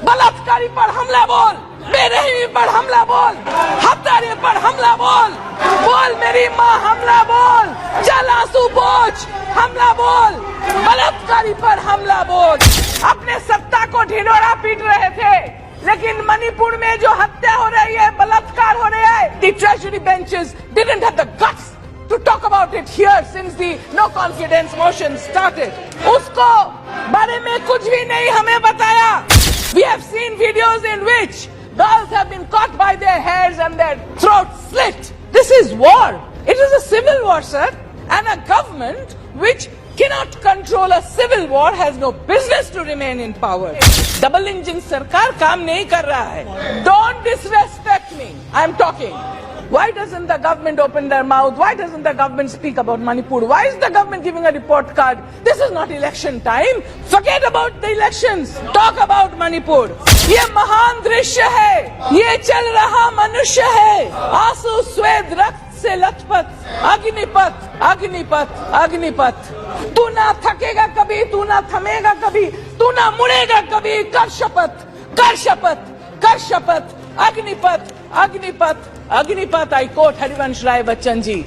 बलात्कारी पर हमला बोल, बेरहमी पर हमला बोल, हत्यारे पर हमला बोल, बोल मेरी माँ हमला बोल, चल आंसू पोंछ हमला बोल, बलात्कारी पर हमला बोल। अपने सत्ता को ढिंढोरा पीट रहे थे, लेकिन मणिपुर में जो हत्या हो रही है, बलात्कार हो रहा है, the treasury benches didn't have the guts to talk about it here since the no confidence motion started. उसको बारे में कुछ भी नहीं हमें बताया। We have seen videos in which girls have been caught by their hairs and their throats slit. This is war. It is a civil war, sir. And a government which cannot control a civil war has no business to remain in power. Double engine सरकार काम नहीं कर रहा है. Don't disrespect me. I am talking. Why doesn't the government open their mouth? Why doesn't the government speak about Manipur? Why is the government giving a report card? This is not election time. Forget about the elections. Talk about Manipur. ये महान दृश्य है. ये चल रहा मनुष्य है. आंसू स्वेद रक्त से लथपथ. अग्निपथ, अग्निपथ, अग्निपथ. तू ना थकेगा कभी, तू ना थमेगा कभी, तू ना मुड़ेगा कभी. कर शपथ, कर शपथ, कर शपथ. Agnipath, Agnipath, Agnipath. I quote Harivansh Rai Bachchan ji.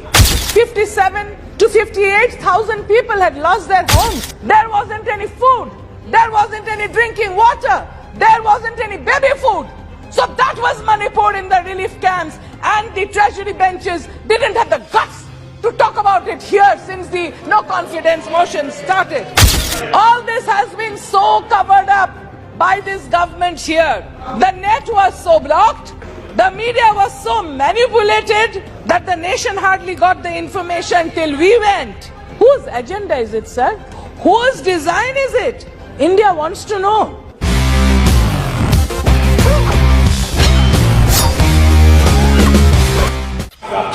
57 to 58,000 people had lost their homes. There wasn't any food. There wasn't any drinking water. There wasn't any baby food. So that was Manipur in the relief camps, and the treasury benches didn't have the guts to talk about it here since the no confidence motion started. All this has been so covered up by this government here. The net was so blocked, the media was so manipulated that the nation hardly got the information till we went. Whose agenda is it, sir? Whose design is it? India wants to know.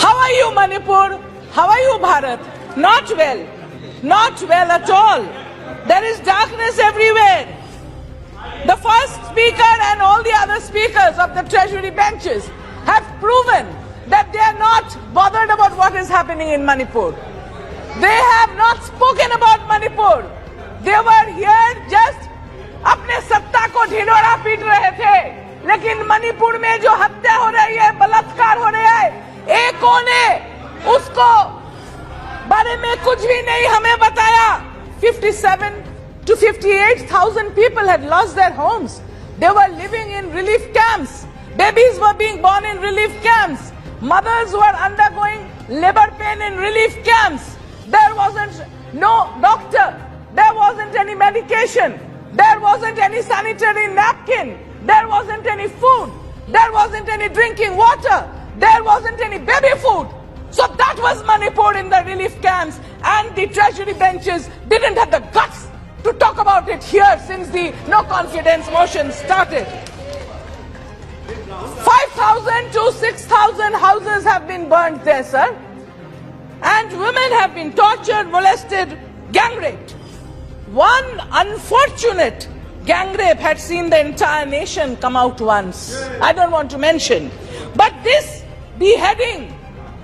How are you, Manipur? How are you, Bharat? Not well. Not well at all. There is darkness everywhere. The first speaker and all the other speakers of the treasury benches have proven that they are not bothered about what is happening in Manipur. They have not spoken about Manipur. They were here just अपने सत्ता को ढिंढोरा पीट रहे थे, लेकिन मणिपुर में जो हत्या हो रही है, बलात्कार हो रहा है, एको ने उसको बारे में कुछ भी नहीं हमें बताया. 57 to 58,000 people had lost their homes. They were living in relief camps. Babies were being born in relief camps. Mothers were undergoing labor pain in relief camps. There wasn't no doctor. There wasn't any medication. There wasn't any sanitary napkin. There wasn't any food. There wasn't any drinking water. There wasn't any baby food. So that was Manipur in the relief camps, and the treasury benches didn't have the guts to talk about it here since the no confidence motion started. 5,000 to 6,000 houses have been burnt there, sir. And women have been tortured, molested, gang raped. One unfortunate gang rape had seen the entire nation come out once. I don't want to mention. But this beheading,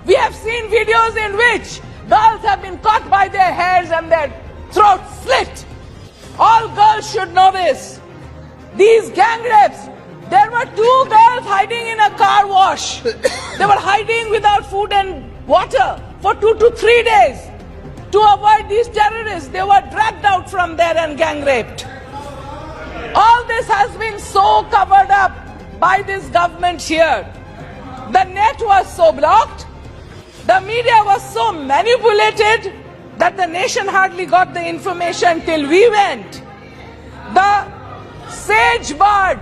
we have seen videos in which girls have been caught by their hairs and their throats slit. All girls should know this. These gang rapes, there were 2 girls hiding in a car wash. They were hiding without food and water for 2 to 3 days. To avoid these terrorists, they were dragged out from there and gang raped. All this has been so covered up by this government here. The net was so blocked, the media was so manipulated that the nation hardly got the information till we went. The sage bird,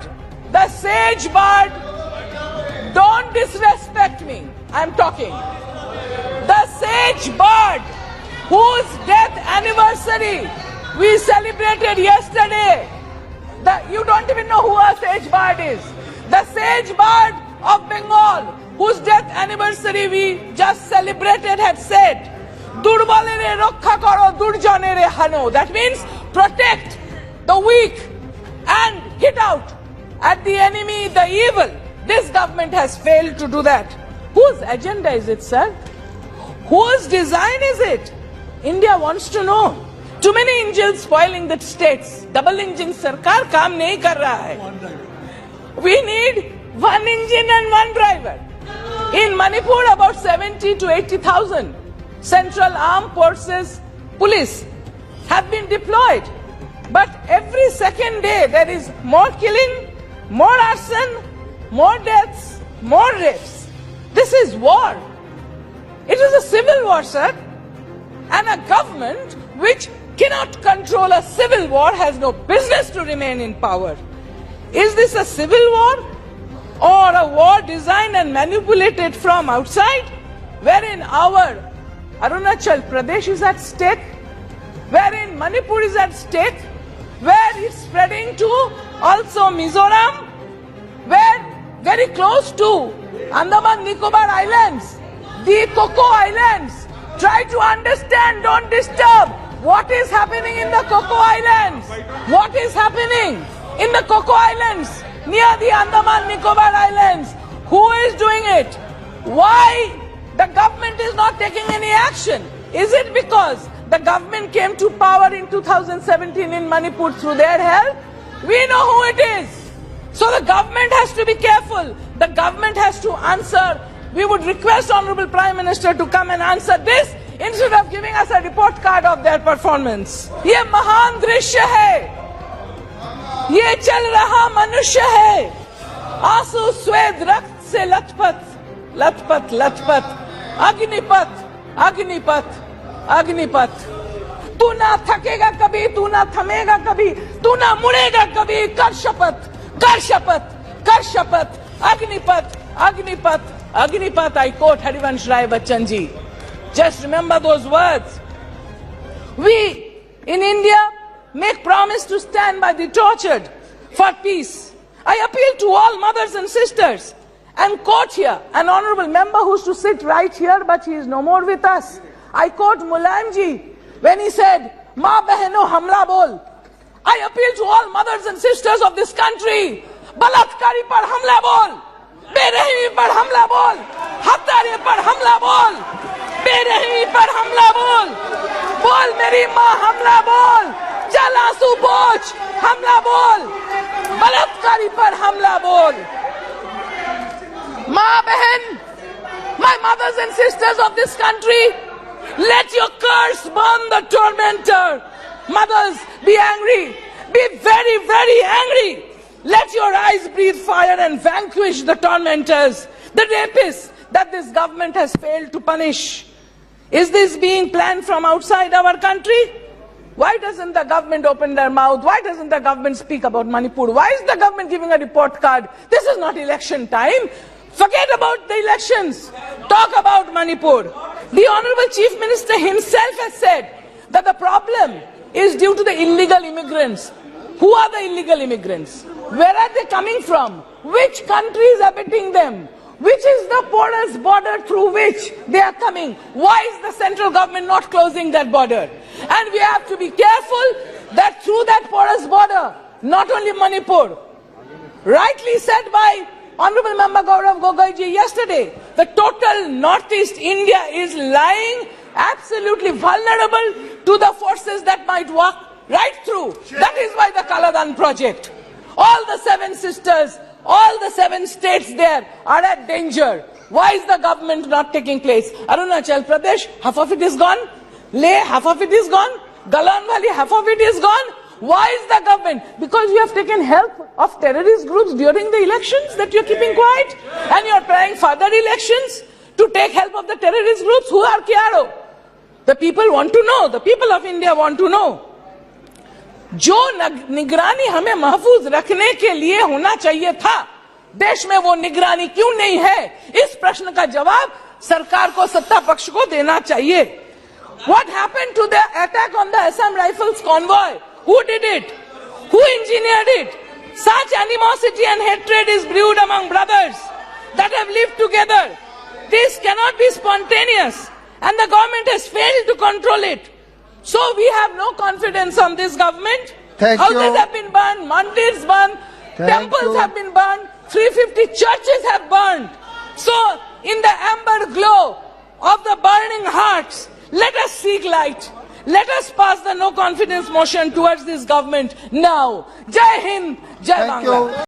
don't disrespect me, I'm talking. The sage bird, whose death anniversary we celebrated yesterday. You don't even know who a sage bird is. The sage bird of Bengal, whose death anniversary we just celebrated, had said, Durbalere rokha karo, durjanere hano. That means protect the weak and hit out at the enemy, the evil. This government has failed to do that. Whose agenda is it, sir? Whose design is it? India wants to know. Too many engines spoiling the states. Double engine sarkar काम नहीं कर रहा है. We need one engine and one driver. In Manipur, about 70 to 80,000 Central Armed Forces police have been deployed. But every second day there is more killing, more arson, more deaths, more rapes. This is war. It is a civil war, sir. And a government which cannot control a civil war has no business to remain in power. Is this a civil war or a war designed and manipulated from outside, wherein our Arunachal Pradesh is at stake, wherein Manipur is at stake, where it's spreading to also Mizoram, where very close to Andaman Nicobar Islands, the Coco Islands. Try to understand, don't disturb. What is happening in the Coco Islands? What is happening in the Coco Islands near the Andaman Nicobar Islands? Who is doing it? Why the government is not taking any action? Is it because the government came to power in 2017 in Manipur through their help? We know who it is. So the government has to be careful. The government has to answer. We would request Honorable Prime Minister to come and answer this instead of giving us a report card of their performance. ये महान दृश्य है, ये चल रहा मनुष्य है, आंसू स्वेद रक्त से लथपथ, लथपथ लथपथ, अग्निपथ, अग्निपथ, अग्निपथ। तू ना थकेगा कभी, तू ना थमेगा कभी, तू ना मुड़ेगा कभी, कर शपथ, कर शपथ, कर शपथ, Agnipath, Agnipath, Agnipath. I quote Harivansh Rai Bachchan ji. Just remember those words. We in India make promise to stand by the tortured for peace. I appeal to all mothers and sisters and quote here an honorable member who used to sit right here, but he is no more with us. I quote Mulayam ji when he said, "Ma behno hamla bol." I appeal to all mothers and sisters of this country. बलात्कारी पर हमला बोल, बेरहमी पर हमला बोल, हत्यारे पर हमला बोल, बेरहमी पर हमला बोल, बोल मेरी माँ हमला बोल, जल आंसू पोंछ हमला बोल, बलात्कारी पर हमला बोल। माँ बहन, my mothers and sisters of this country, let your curse burn the tormentor. Mothers, be angry, be very, very angry. Let your eyes breathe fire and vanquish the tormentors, the rapists that this government has failed to punish. Is this being planned from outside our country? Why doesn't the government open their mouth? Why doesn't the government speak about Manipur? Why is the government giving a report card? This is not election time. Forget about the elections. Talk about Manipur. The Honorable Chief Minister himself has said that the problem is due to the illegal immigrants. Who are the illegal immigrants? Where are they coming from? Which country is abetting them? Which is the porous border through which they are coming? Why is the central government not closing that border? And we have to be careful that through that porous border, not only Manipur, rightly said by Honorable Member Gaurav Gogoi ji yesterday, the total Northeast India is lying absolutely vulnerable to the forces that might walk right through. That is why the Kaladan project. All the 7 sisters, all the 7 states there are at danger. Why is the government not taking place? Arunachal Pradesh, half of it is gone. Leh, half of it is gone. Galan Valley, half of it is gone. Why is the government? Because you have taken help of terrorist groups during the elections that you're keeping quiet, and you're planning further elections to take help of the terrorist groups. Who are Kiaro? The people want to know. The people of India want to know. जो निगरानी हमें महफूज रखने के लिए होना चाहिए था, देश में वो निगरानी क्यों नहीं है? इस प्रश्न का जवाब सरकार को, सत्ता पक्ष को देना चाहिए. What happened to the attack on the Assam Rifles convoy? Who did it? Who engineered it? Such animosity and hatred is brewed among brothers that have lived together. This cannot be spontaneous, and the government has failed to control it. So we have no confidence on this government. Houses have been burned, mandirs burned, temples have been burned, 350 churches have burned. So in the amber glow of the burning hearts, let us seek light. Let us pass the no confidence motion towards this government now. Jai Hind, Jai Bangla.